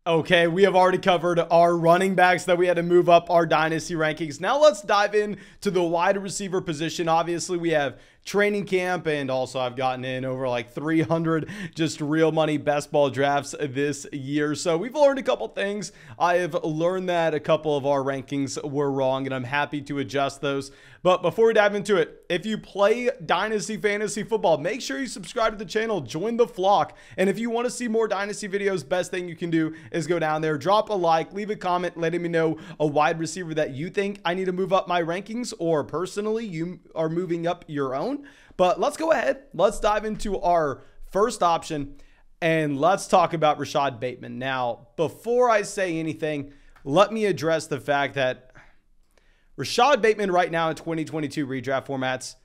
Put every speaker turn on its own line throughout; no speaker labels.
Okay, we have already covered our running backs that we had to move up our dynasty rankings. Now let's dive in to the wide receiver position. Obviously, we have training camp, and also I've gotten in over like 300 just real money best ball drafts this year. So we've learned a couple things. I have learned that a couple of our rankings were wrong, and I'm happy to adjust those. But before we dive into it, if you play Dynasty Fantasy Football, make sure you subscribe to the channel, join the flock. And if you want to see more Dynasty videos, best thing you can do is go down there, drop a like, leave a comment, letting me know a wide receiver that you think I need to move up my rankings, or personally, you are moving up your own. But let's go ahead. Let's dive into our first option, and let's talk about Rashad Bateman. Now, before I say anything, let me address the fact that Rashad Bateman right now in 2022 redraft formats,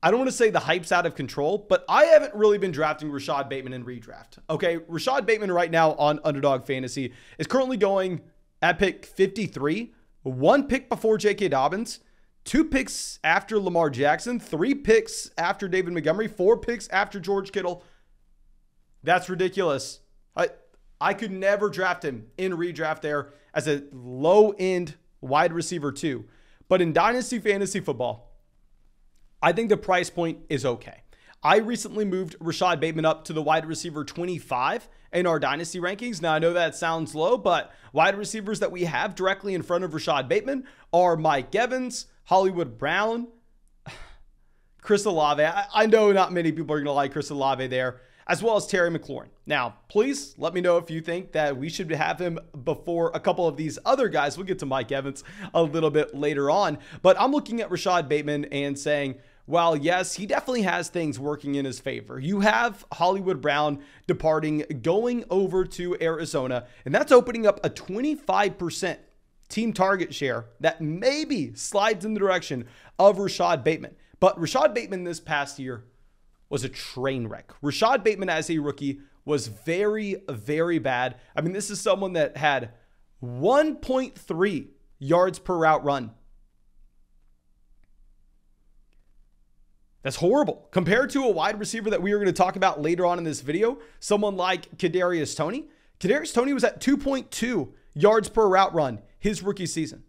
I don't want to say the hype's out of control, but I haven't really been drafting Rashad Bateman in redraft. Okay, Rashad Bateman right now on Underdog Fantasy is currently going at pick 53, one pick before J.K. Dobbins, 2 picks after Lamar Jackson, 3 picks after David Montgomery, 4 picks after George Kittle. That's ridiculous. I could never draft him in redraft there as a low-end wide receiver too. But in Dynasty Fantasy Football, I think the price point is okay. I recently moved Rashad Bateman up to the wide receiver 25 in our Dynasty rankings. Now, I know that sounds low, but wide receivers that we have directly in front of Rashad Bateman are Mike Evans, Hollywood Brown, Chris Olave. I know not many people are going to like Chris Olave there, as well as Terry McLaurin. Now, please let me know if you think that we should have him before a couple of these other guys. We'll get to Mike Evans a little bit later on. But I'm looking at Rashad Bateman and saying, well, yes, he definitely has things working in his favor. You have Hollywood Brown departing, going over to Arizona, and that's opening up a 25% team target share that maybe slides in the direction of Rashad Bateman. But Rashad Bateman this past year was a train wreck. Rashad Bateman as a rookie was very, very bad. I mean, this is someone that had 1.3 yards per route run. That's horrible. Compared to a wide receiver that we are going to talk about later on in this video, someone like Kadarius Toney. Kadarius Toney was at 2.2 yards per route run his rookie season.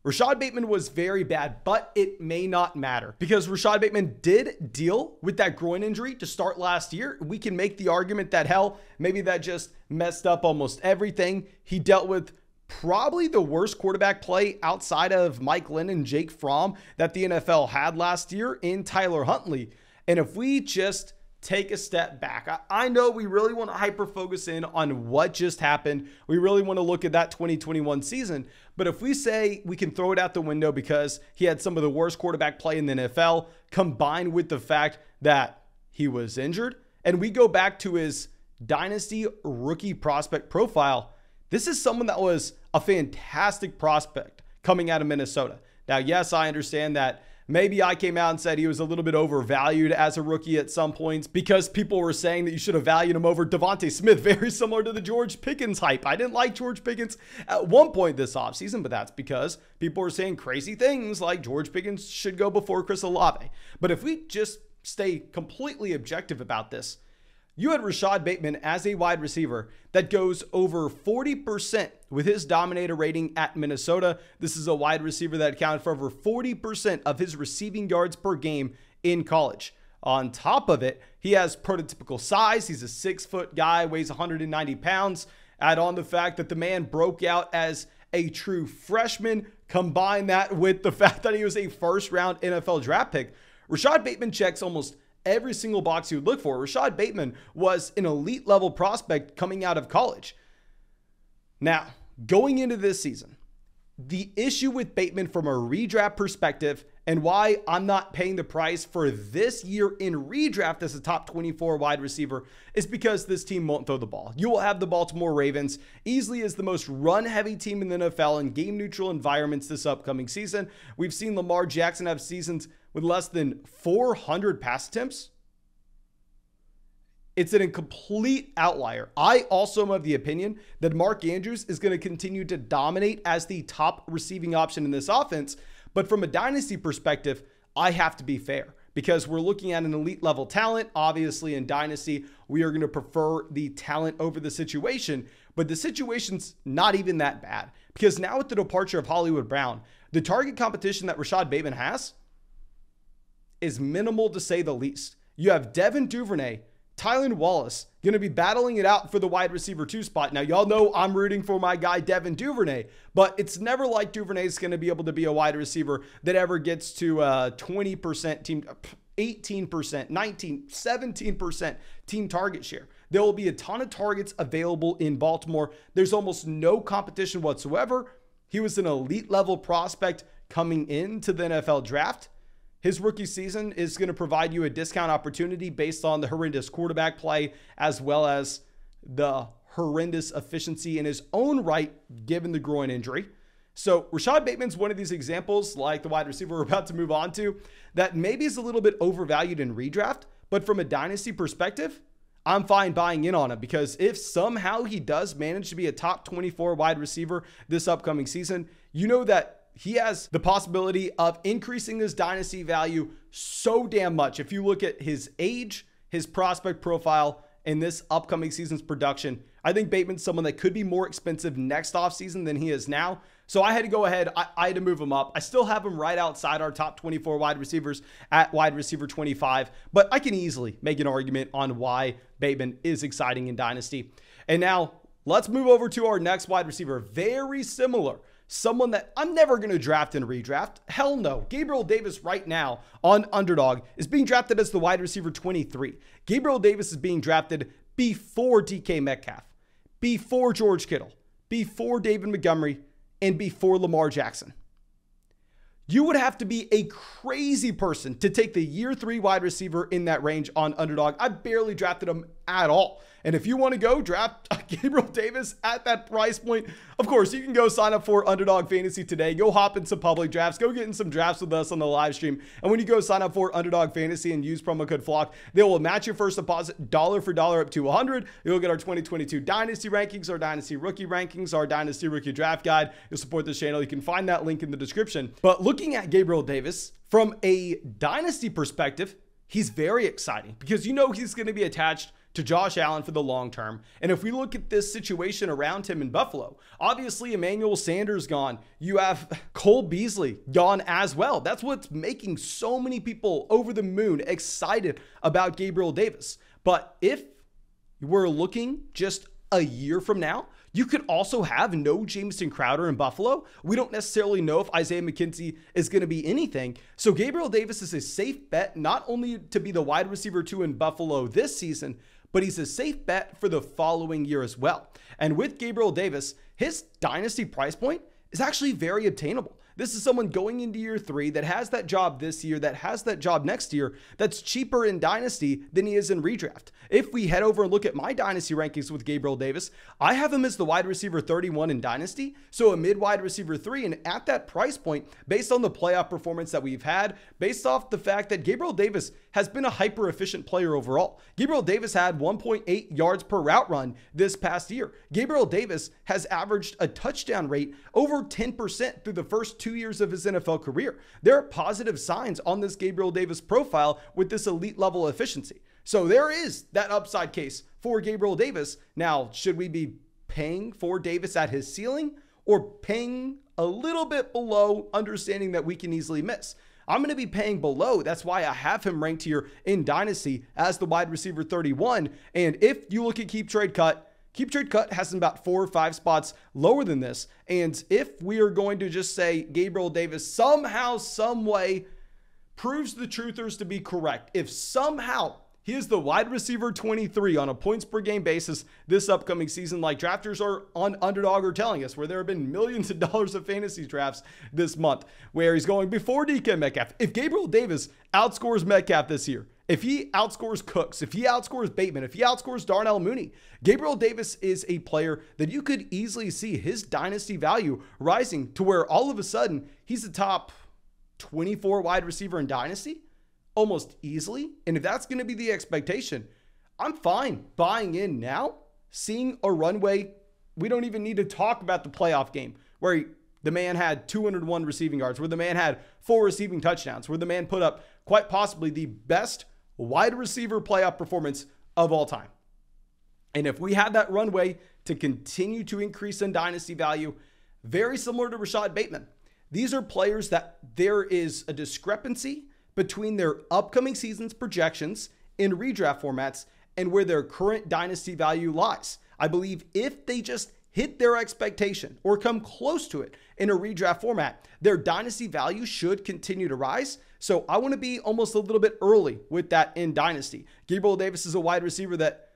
Rashad Bateman was very bad, but it may not matter because Rashad Bateman did deal with that groin injury to start last year. We can make the argument that, hell, maybe that just messed up almost everything. He dealt with probably the worst quarterback play outside of Mike Lynn and Jake Fromm that the NFL had last year in Tyler Huntley. And if we just take a step back, I know we really want to hyper focus in on what just happened. We really want to look at that 2021 season. But if we say we can throw it out the window because he had some of the worst quarterback play in the NFL, combined with the fact that he was injured, and we go back to his Dynasty rookie prospect profile, this is someone that was a fantastic prospect coming out of Minnesota. Now, yes, I understand that maybe I came out and said he was a little bit overvalued as a rookie at some points because people were saying that you should have valued him over Devontae Smith, very similar to the George Pickens hype. I didn't like George Pickens at one point this offseason, but that's because people were saying crazy things like George Pickens should go before Chris Olave. But if we just stay completely objective about this, you had Rashad Bateman as a wide receiver that goes over 40% with his dominator rating at Minnesota. This is a wide receiver that accounted for over 40% of his receiving yards per game in college. On top of it, he has prototypical size. He's a 6-foot guy, weighs 190 pounds. Add on the fact that the man broke out as a true freshman. Combine that with the fact that he was a first-round NFL draft pick. Rashad Bateman checks almost every single box you would look for. Rashad Bateman was an elite level prospect coming out of college. Now, going into this season, the issue with Bateman from a redraft perspective and why I'm not paying the price for this year in redraft as a top 24 wide receiver is because this team won't throw the ball. You will have the Baltimore Ravens easily as the most run-heavy team in the NFL in game-neutral environments this upcoming season. We've seen Lamar Jackson have seasons with less than 400 pass attempts. It's a complete outlier. I also am of the opinion that Mark Andrews is going to continue to dominate as the top receiving option in this offense. But from a dynasty perspective, I have to be fair because we're looking at an elite level talent. Obviously in Dynasty, we are going to prefer the talent over the situation, but the situation's not even that bad because now with the departure of Hollywood Brown, the target competition that Rashad Bateman has is minimal to say the least. You have Devin Duvernay, Tylan Wallace going to be battling it out for the wide receiver 2 spot. Now, y'all know I'm rooting for my guy, Devin Duvernay, but it's never like Duvernay is going to be able to be a wide receiver that ever gets to 20% team, 18%, 19, 17% team target share. There will be a ton of targets available in Baltimore. There's almost no competition whatsoever. He was an elite level prospect coming into the NFL draft. His rookie season is going to provide you a discount opportunity based on the horrendous quarterback play, as well as the horrendous efficiency in his own right, given the groin injury. So Rashad Bateman's one of these examples, like the wide receiver we're about to move on to, that maybe is a little bit overvalued in redraft, but from a dynasty perspective, I'm fine buying in on him because if somehow he does manage to be a top 24 wide receiver this upcoming season, you know that he has the possibility of increasing his dynasty value so damn much. If you look at his age, his prospect profile, and this upcoming season's production, I think Bateman's someone that could be more expensive next offseason than he is now. So I had to go ahead. I had to move him up. I still have him right outside our top 24 wide receivers at wide receiver 25, but I can easily make an argument on why Bateman is exciting in Dynasty. And now let's move over to our next wide receiver. Very similar. Someone that I'm never going to draft and redraft. Hell no. Gabriel Davis right now on Underdog is being drafted as the wide receiver 23. Gabriel Davis is being drafted before DK Metcalf, before George Kittle, before David Montgomery, and before Lamar Jackson. You would have to be a crazy person to take the year 3 wide receiver in that range on Underdog. I barely drafted him at all. And if you want to go draft Gabriel Davis at that price point, of course, you can go sign up for Underdog Fantasy today. Go hop in some public drafts. Go get in some drafts with us on the live stream. And when you go sign up for Underdog Fantasy and use promo code FLOCK, they will match your first deposit dollar for dollar up to $100. You'll get our 2022 Dynasty rankings, our Dynasty rookie rankings, our Dynasty rookie draft guide. You'll support this channel. You can find that link in the description. But looking at Gabriel Davis from a Dynasty perspective, he's very exciting because you know he's going to be attached to Josh Allen for the long term. And if we look at this situation around him in Buffalo, obviously Emmanuel Sanders gone. You have Cole Beasley gone as well. That's what's making so many people over the moon excited about Gabriel Davis. But if we're looking just a year from now, you could also have no Jamison Crowder in Buffalo. We don't necessarily know if Isaiah McKenzie is going to be anything. So Gabriel Davis is a safe bet, not only to be the wide receiver 2 in Buffalo this season, but he's a safe bet for the following year as well. And with Gabriel Davis, his Dynasty price point is actually very obtainable. This is someone going into year 3 that has that job this year, that has that job next year, that's cheaper in Dynasty than he is in redraft. If we head over and look at my Dynasty rankings with Gabriel Davis, I have him as the wide receiver 31 in Dynasty, so a mid wide receiver 3. And at that price point, based on the playoff performance that we've had, based off the fact that Gabriel Davis has been a hyper efficient player overall. Gabriel Davis had 1.8 yards per route run this past year. Gabriel Davis has averaged a touchdown rate over 10% through the first 2 years of his NFL career. There are positive signs on this Gabriel Davis profile with this elite level efficiency. So there is that upside case for Gabriel Davis. Now, should we be paying for Davis at his ceiling or paying a little bit below, understanding that we can easily miss? I'm going to be paying below. That's why I have him ranked here in Dynasty as the wide receiver 31. And if you look at Keep Trade Cut has him about 4 or 5 spots lower than this. And if we are going to just say Gabriel Davis somehow, some way proves the truthers to be correct, if somehow he is the wide receiver 23 on a points per game basis this upcoming season, like drafters are on Underdog are telling us, where there have been millions of dollars of fantasy drafts this month, where he's going before DK Metcalf. If Gabriel Davis outscores Metcalf this year, if he outscores Cooks, if he outscores Bateman, if he outscores Darnell Mooney, Gabriel Davis is a player that you could easily see his Dynasty value rising to where all of a sudden he's the top 24 wide receiver in Dynasty almost easily. And if that's going to be the expectation, I'm fine buying in now, seeing a runway. We don't even need to talk about the playoff game where the man had 201 receiving yards, where the man had 4 receiving touchdowns, where the man put up quite possibly the best wide receiver playoff performance of all time. And if we had that runway to continue to increase in dynasty value, very similar to Rashad Bateman, these are players that there is a discrepancy between their upcoming season's projections in redraft formats and where their current dynasty value lies. I believe if they just hit their expectation or come close to it in a redraft format, their dynasty value should continue to rise. So I want to be almost a little bit early with that in dynasty. Gabriel Davis is a wide receiver that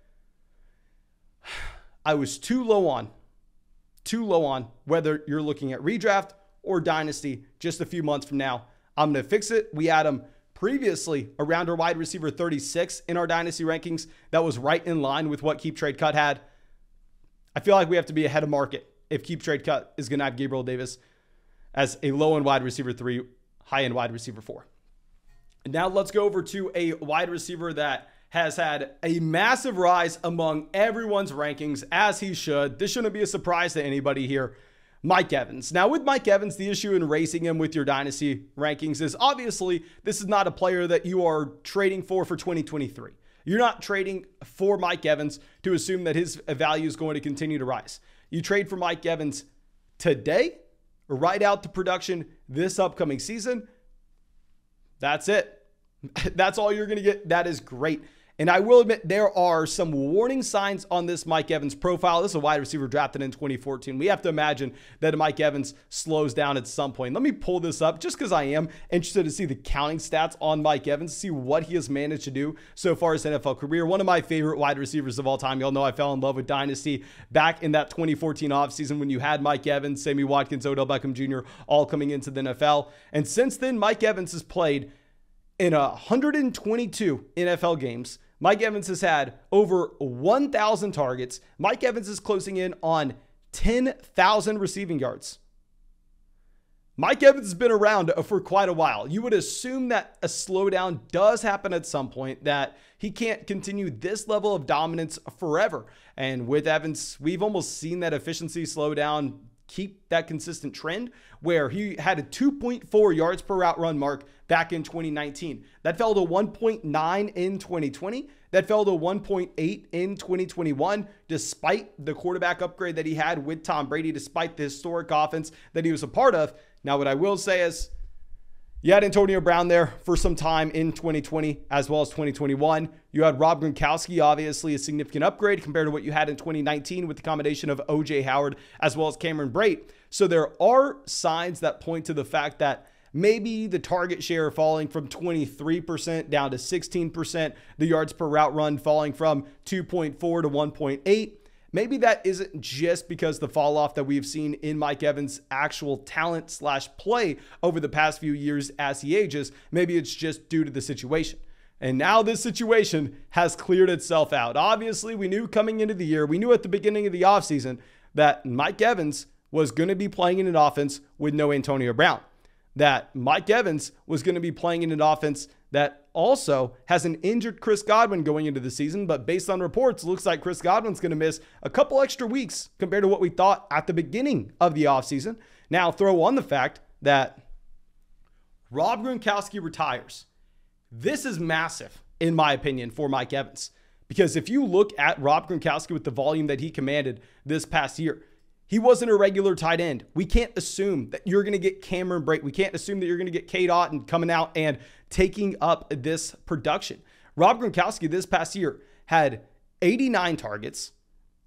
I was too low on, whether you're looking at redraft or dynasty just a few months from now. I'm going to fix it. We had him previously around our wide receiver 36 in our dynasty rankings. That was right in line with what Keep Trade Cut had. I feel like we have to be ahead of market if Keep Trade Cut is going to have Gabriel Davis as a low-end wide receiver 3, high-end wide receiver 4. Now let's go over to a wide receiver that has had a massive rise among everyone's rankings, as he should. This shouldn't be a surprise to anybody here. Mike Evans. Now with Mike Evans, the issue in raising him with your dynasty rankings is obviously this is not a player that you are trading for 2023. You're not trading for Mike Evans to assume that his value is going to continue to rise. You trade for Mike Evans today, right out to production this upcoming season. That's it. That's all you're going to get. That is great. And I will admit there are some warning signs on this Mike Evans profile. This is a wide receiver drafted in 2014. We have to imagine that Mike Evans slows down at some point. Let me pull this up just because I am interested to see the counting stats on Mike Evans, see what he has managed to do so far his NFL career. One of my favorite wide receivers of all time. Y'all know I fell in love with Dynasty back in that 2014 offseason when you had Mike Evans, Sammy Watkins, Odell Beckham Jr. all coming into the NFL. And since then, Mike Evans has played in 122 NFL games. Mike Evans has had over 1,000 targets. Mike Evans is closing in on 10,000 receiving yards. Mike Evans has been around for quite a while. You would assume that a slowdown does happen at some point, that he can't continue this level of dominance forever. And with Evans, we've almost seen that efficiency slow down, keep that consistent trend where he had a 2.4 yards per route run mark back in 2019. That fell to 1.9 in 2020. That fell to 1.8 in 2021, despite the quarterback upgrade that he had with Tom Brady, despite the historic offense that he was a part of. Now, what I will say is you had Antonio Brown there for some time in 2020 as well as 2021. You had Rob Gronkowski, obviously a significant upgrade compared to what you had in 2019 with the combination of O.J. Howard as well as Cameron Brate. So there are signs that point to the fact that maybe the target share falling from 23% down to 16%, the yards per route run falling from 2.4 to 1.8. Maybe that isn't just because the fall off that we've seen in Mike Evans' actual talent / play over the past few years as he ages. Maybe it's just due to the situation. And now this situation has cleared itself out. Obviously, we knew coming into the year, we knew at the beginning of the offseason that Mike Evans was going to be playing in an offense with no Antonio Brown. That Mike Evans was going to be playing in an offense that also has an injured Chris Godwin going into the season. But based on reports, it looks like Chris Godwin's going to miss a couple extra weeks compared to what we thought at the beginning of the offseason. Now, throw on the fact that Rob Gronkowski retires. This is massive, in my opinion, for Mike Evans. Because if you look at Rob Gronkowski with the volume that he commanded this past year, he wasn't a regular tight end. We can't assume that you're going to get Cameron Brate. We can't assume that you're going to get Cade Otton coming out and taking up this production. Rob Gronkowski this past year had 89 targets,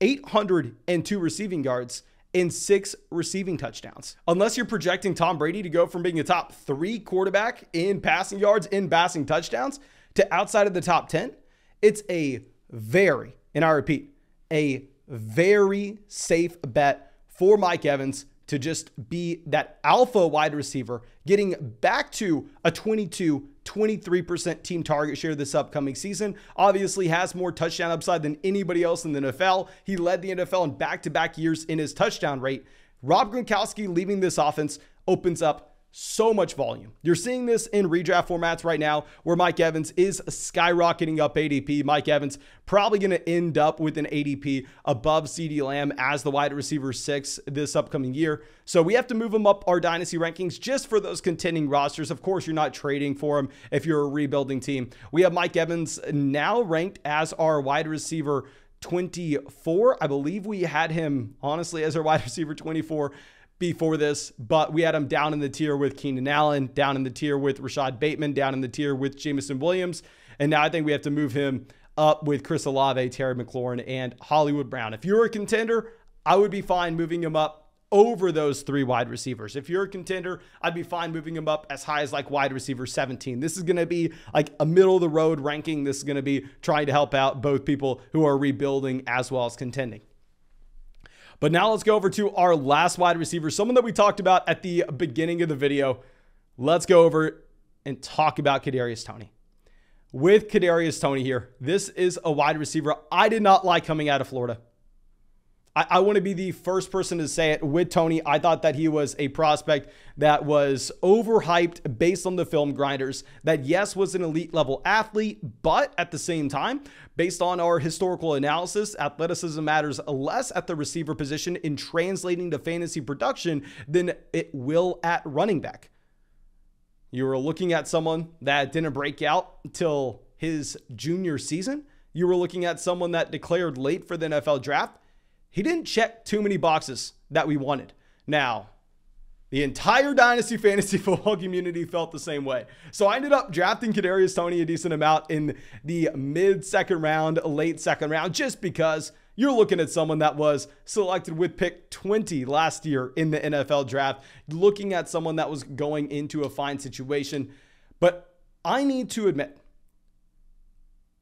802 receiving yards, and 6 receiving touchdowns. Unless you're projecting Tom Brady to go from being a top 3 quarterback in passing yards, in passing touchdowns, to outside of the top 10, it's a very, and I repeat, a very safe bet for Mike Evans to just be that alpha wide receiver, getting back to a 23% team target share this upcoming season. Obviously has more touchdown upside than anybody else in the NFL. He led the NFL in back-to-back years in his touchdown rate. Rob Gronkowski leaving this offense opens up so much volume. You're seeing this in redraft formats right now where Mike Evans is skyrocketing up ADP. Mike Evans probably going to end up with an ADP above CeeDee Lamb as the wide receiver 6 this upcoming year. So we have to move him up our dynasty rankings just for those contending rosters. Of course, you're not trading for him if you're a rebuilding team. We have Mike Evans now ranked as our wide receiver 24. I believe we had him honestly as our wide receiver 24 before this, but we had him down in the tier with Keenan Allen, down in the tier with Rashad Bateman, down in the tier with Jameson Williams. And now I think we have to move him up with Chris Olave, Terry McLaurin, and Hollywood Brown. If you're a contender, I would be fine moving him up over those 3 wide receivers. If you're a contender, I'd be fine moving him up as high as like wide receiver 17. This is going to be like a middle of the road ranking. This is going to be trying to help out both people who are rebuilding as well as contending. But now let's go over to our last wide receiver, someone that we talked about at the beginning of the video. Let's go over and talk about Kadarius Toney. With Kadarius Toney here, this is a wide receiver I did not like coming out of Florida. I want to be the first person to say it. With Toney, I thought that he was a prospect that was overhyped based on the film grinders, that yes, was an elite level athlete, but at the same time, based on our historical analysis, athleticism matters less at the receiver position in translating to fantasy production than it will at running back. You were looking at someone that didn't break out until his junior season. You were looking at someone that declared late for the NFL draft. He didn't check too many boxes that we wanted. Now, the entire Dynasty fantasy football community felt the same way. So I ended up drafting Kadarius Toney a decent amount in the mid-second round, late second round, just because you're looking at someone that was selected with pick 20 last year in the NFL draft, looking at someone that was going into a fine situation. But I need to admit,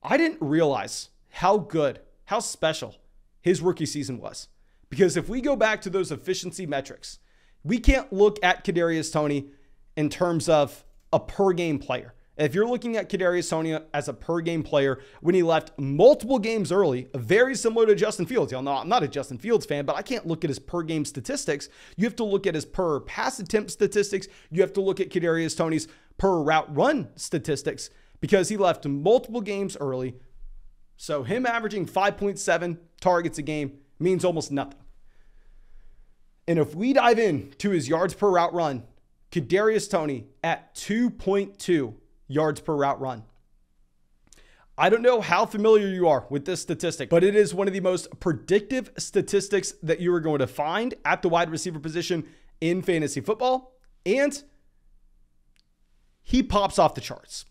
I didn't realize how good, how special his rookie season was. Because if we go back to those efficiency metrics, we can't look at Kadarius Toney in terms of a per game player. If you're looking at Kadarius Toney as a per game player when he left multiple games early, very similar to Justin Fields. Y'all know I'm not a Justin Fields fan, but I can't look at his per game statistics. You have to look at his per pass attempt statistics. You have to look at Kadarius Toney's per route run statistics because he left multiple games early. So him averaging 5.7 targets a game means almost nothing. And if we dive in to his yards per route run, Kadarius Toney at 2.2 yards per route run. I don't know how familiar you are with this statistic, but it is one of the most predictive statistics that you are going to find at the wide receiver position in fantasy football. And he pops off the charts.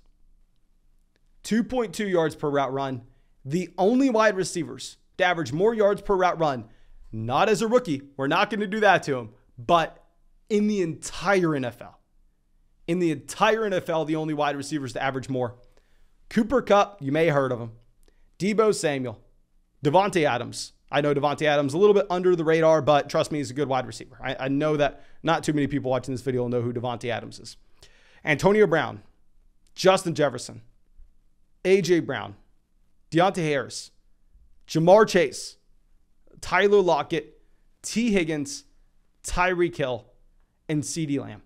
2.2 yards per route run. The only wide receivers to average more yards per route run, not as a rookie, we're not going to do that to him, but in the entire NFL. In the entire NFL, the only wide receivers to average more. Cooper Kupp, you may have heard of him. Deebo Samuel. Davante Adams. I know Davante Adams a little bit under the radar, but trust me, he's a good wide receiver. I know that not too many people watching this video will know who Davante Adams is. Antonio Brown. Justin Jefferson. A.J. Brown. Deontay Harris, Jamar Chase, Tyler Lockett, T. Higgins, Tyreek Hill, and CeeDee Lamb.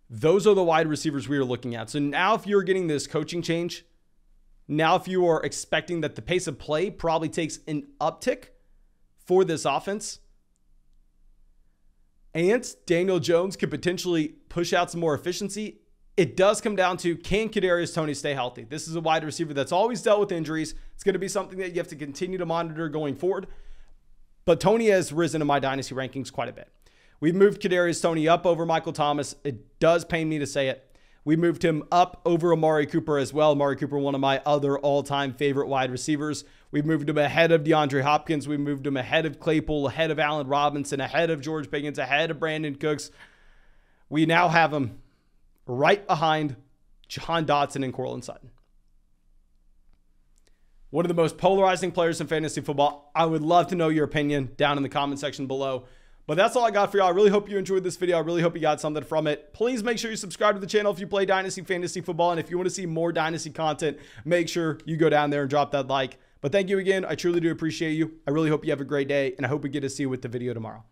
Those are the wide receivers we are looking at. So now if you're getting this coaching change, now if you are expecting that the pace of play probably takes an uptick for this offense, and Daniel Jones could potentially push out some more efficiency, it does come down to, can Kadarius Toney stay healthy? This is a wide receiver that's always dealt with injuries. It's going to be something that you have to continue to monitor going forward. But Toney has risen in my dynasty rankings quite a bit. We've moved Kadarius Toney up over Michael Thomas. It does pain me to say it. We moved him up over Amari Cooper as well. Amari Cooper, one of my other all-time favorite wide receivers. We've moved him ahead of DeAndre Hopkins. We moved him ahead of Claypool, ahead of Allen Robinson, ahead of George Pickens, ahead of Brandon Cooks. We now have him right behind Jahan Dotson and Courtland Sutton. One of the most polarizing players in fantasy football. I would love to know your opinion down in the comment section below. But that's all I got for y'all. I really hope you enjoyed this video. I really hope you got something from it. Please make sure you subscribe to the channel if you play Dynasty Fantasy Football. And if you want to see more Dynasty content, make sure you go down there and drop that like. But thank you again. I truly do appreciate you. I really hope you have a great day. And I hope we get to see you with the video tomorrow.